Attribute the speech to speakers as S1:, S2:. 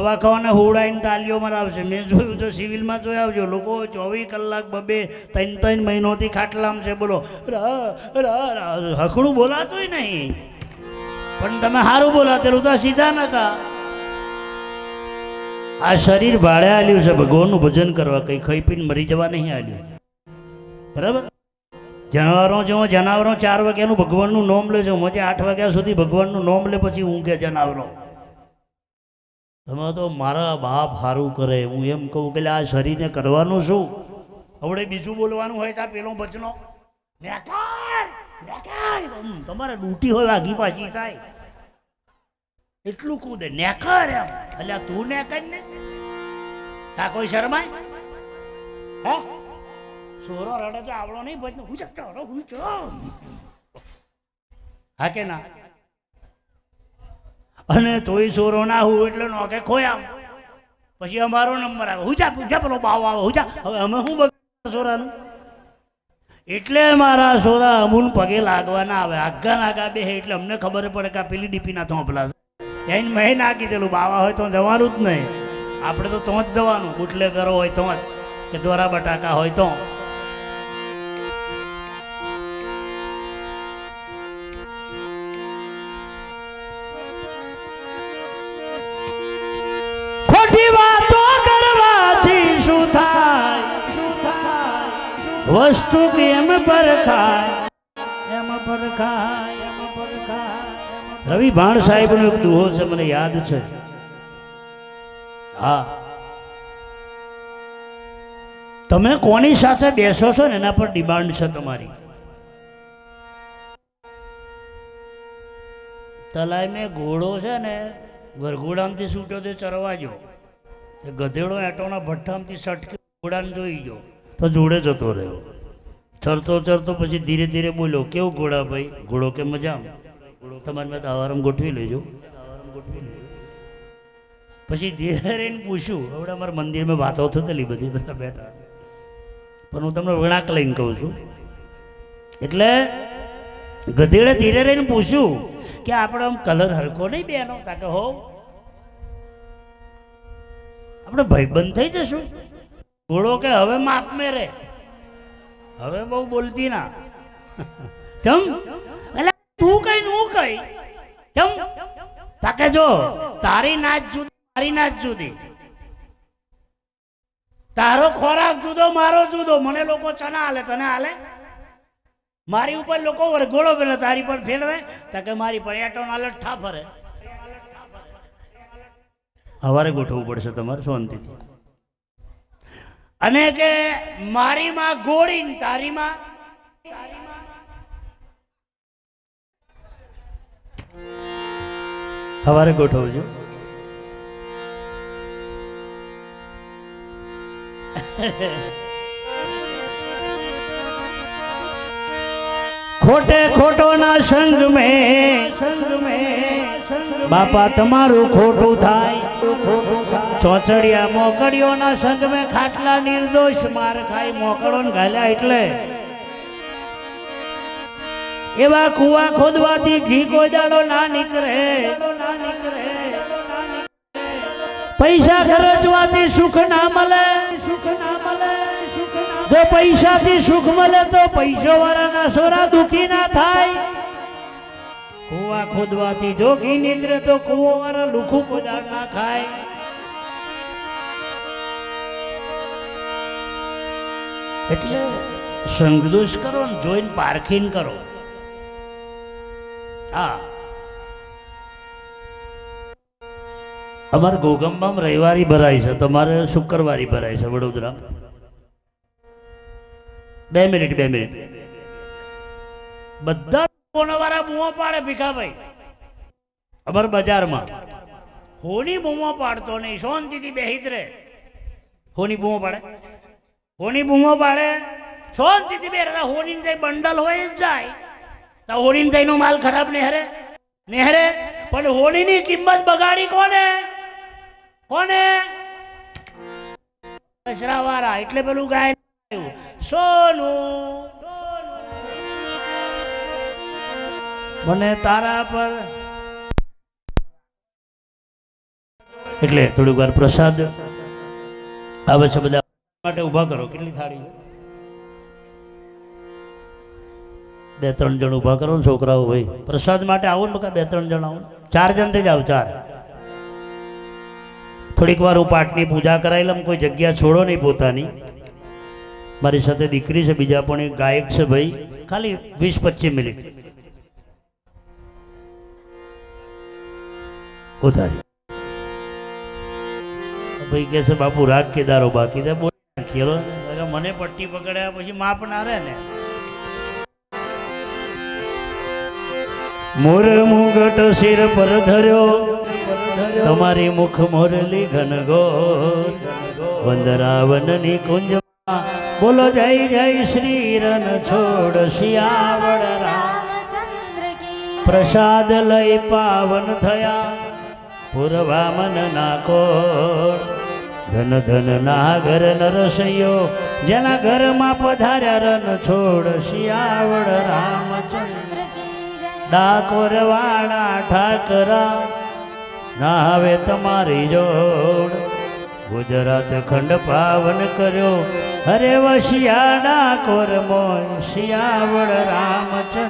S1: દવા ખાવાને હોવડાવીને તાલીઓ મરાવશે. મેં જોયું તો સિવિલમાં જોઈ આવજો, લોકો 24 કલાક 2-3 મહિનોથી ખાટલામ છે. બોલો હકડું બોલાતું નહીં, પણ તમે સારું બોલાતેલું તો સીધા નતા. આ શરીર ભાડે આલ્યું છે ભગવાનનું ભજન કરવા, કંઈ ખાઈ પીને મરી જવા નહીં આલ્યું. બરાબર? જનાવરો 4 વાગ્યાનું ભગવાનનું નોમ લે છે, મજે 8 વાગ્યા સુધી ભગવાનનું નોમ લે, પછી ઊંઘે જનાવરો. તમે તો મારા બાપ સારું કરે, હું એમ કહું કે આ શરીરને કરવાનું શું? હવે બીજું બોલવાનું હોય તો પેલો ભજનો તમારે ડૂટી હોય આગી પાછી થાય એટલું કૂદે નેકર એમ. એટલે તું નેકર ને તા કોઈ શરમાય? હે સોરો રડે તો આવડો નહીં ભજનો હું ચકતો હું ચો. હા કે ના? અને તોય સોરો ના હું એટલે નોકે ખોયા. પછી અમારો નંબર આવે, હુજા પૂજા પેલો બાવ આવે હુજા. હવે અમે શું બગાડ સોરાનું? એટલે મારા સોરા અમૂલ પગે લાગવા ના આવે. આગા નાગા બે એટલે અમને ખબર પડે કે આ પેલી ડીપીના થોંપલા છે. એને મેં નાખી દેલું, બાવા હોય તો જવાનું જ નહીં. આપણે તો જ જવાનું, બુટલેગરો હોય તો જ, કે દોરા બટાકા હોય તો. ખોટી વાતો કરવાથી શું થાય? વસ્તુ કેમ પરખાય? એમ પરખાય, એમ પરખાય. રવિ ભાણ સાહેબનો એક દુહો છે, મને યાદ છે. હા, તમે કોની સાથે બેસો છો ને એના પર ડિમાન્ડ છે તમારી. તલાઈ મેં ઘોડો છે ને વરઘોડામાંથી છૂટ્યો તે ચરવા ગયો, ગધેડો એટોના ભઠ્ઠામાંથી સટકી ઘોડાને જોઈ ગયો તો જોડે જતો રહ્યો. ચરતો ચરતો પછી ધીરે ધીરે બોલ્યો, કેવું ઘોડા ભાઈ? ઘોડો કે મજામાં. તમારે મેં તો આવારમ ગોઠવી લેજો. પછી ધીરે રહીને પૂછ્યું, હવે અમારા મંદિરમાં વાતો થતી બધી, બધા બેઠા, પણ હું તમને વણાક લઈને કહું છું. એટલે ગધેડે ધીરે રહીને પૂછ્યું કે આપણે આમ કલર હરખો નહીં બેનો? તાકે હો આપણે ભાઈબંધ થઈ જશું. ઘોડો કે હવે માપ મેં રે, હવે બહુ બોલતી ના. ચમ એટલે તું કઈ હું કઈ ચમ? તાકે જો તારી નાચ જુદી, મારી નાચ જુદી, તારો ખોરાક જુદો, મારો જુદો. મને લોકો ચના હાલે, તને હાલે? મારી ઉપર લોકો વરઘોડો પેલા તારી પર ફેરવે, તાકે મારી પર એટો ના લઠ્ઠા ફરે. સવારે ગોઠવવું પડશે તમારે શાંતિથી. અને કે મારી માં ગોળી ને તારી માં સવારે ગોઠવજો. खोटे खोटो ना संग में बापा तमारू खोटू थाय. चौचड़िया मोकड़ियों ना संग में खाटला निर्दोष मार खाई. मोकड़ो ने घाल्या એટલે एवा कुआ खोदवाथी घी कोई दाड़ो ना निकरे. पैसा खर्चवाथी सुख ना मले. जो पैसा थी सुख मले तो पैसो वाला ना सोरा दुखी ना थाय. कुआ खोदवाथी जो घी निकले तो कुओ वाला लुखू कोदाड़ ना खाय. એટલે સંગદોષ કરો ને જોઈને પારખીને કરો. હા, અમારે ગોગંબામાં રવિવારી ભરાય છે, તમારે શુક્રવારી ભરાય છે વડોદરા. 2 મિનિટ બધા વાળા બૂમો પાડે. ભીખાભાઈ અમારા બજારમાં હોની બૂમો પાડતો નહીં, શાંતિથી બેહીત રે. હોની બૂમો પાડે, હોની બૂમો પાડે, શાંતિથી બે રહેતા. હોની જઈ બંડલ હોય જ જાય તો હોની જઈનો માલ ખરાબ નેહરે નેહરે. પણ હોળીની કિંમત બગાડી કોને? કોને? દશરાવાળા. એટલે પેલું ગાય સોનું મને તારા પર એટલે થોડીક વાર પ્રસાદ આવે છે બધા માટે ઊભા કરો. કેટલી થાળી? 2-3 જણ ઊભા કરો ને છોકરાઓ. ભાઈ પ્રસાદ માટે આવો ને બકા, 2-3 જણ આવો. 4 જણ થઈ જાવ. 4. થોડીક વાર હું પાઠની પૂજા કરાવી લઉં. કોઈ જગ્યા છોડો નહીં પોતાની. મારી સાથે દીકરી છે, બીજા પણ એક ગાયક છે ભાઈ. ખાલી 20-25 મિનિટ ઉધારી. ભાઈ કે છે બાપુ રાગ કેદારો બાકી છે, બોલ ખેલો. મને પટ્ટી પકડ્યા પછી માપ ના રહે ને. મોર મુગટ શિર પર ધર્યો, તમારી મુખ મોરલી ઘનઘોર. વંદરાવનની કુંજમાં બોલો જય જય શ્રી રન છોડ શિયાવળ રામચંદ્ર કી. પ્રસાદ લઈ પાવન થયા પૂર્વામન ના કોળ. ધન ધન નાગર નરસૈયો, જેના ઘરમાં પધાર્યા રન છોડ શિયાવળ રામચંદ્ર. ડાકોર વાળા ઠાકરા ના હવે તમારી જોડ. ગુજરાત ખંડ પાવન કર્યો, હરે વશિયા ડાકોર મોય શિયાવળ રામચંદ્ર.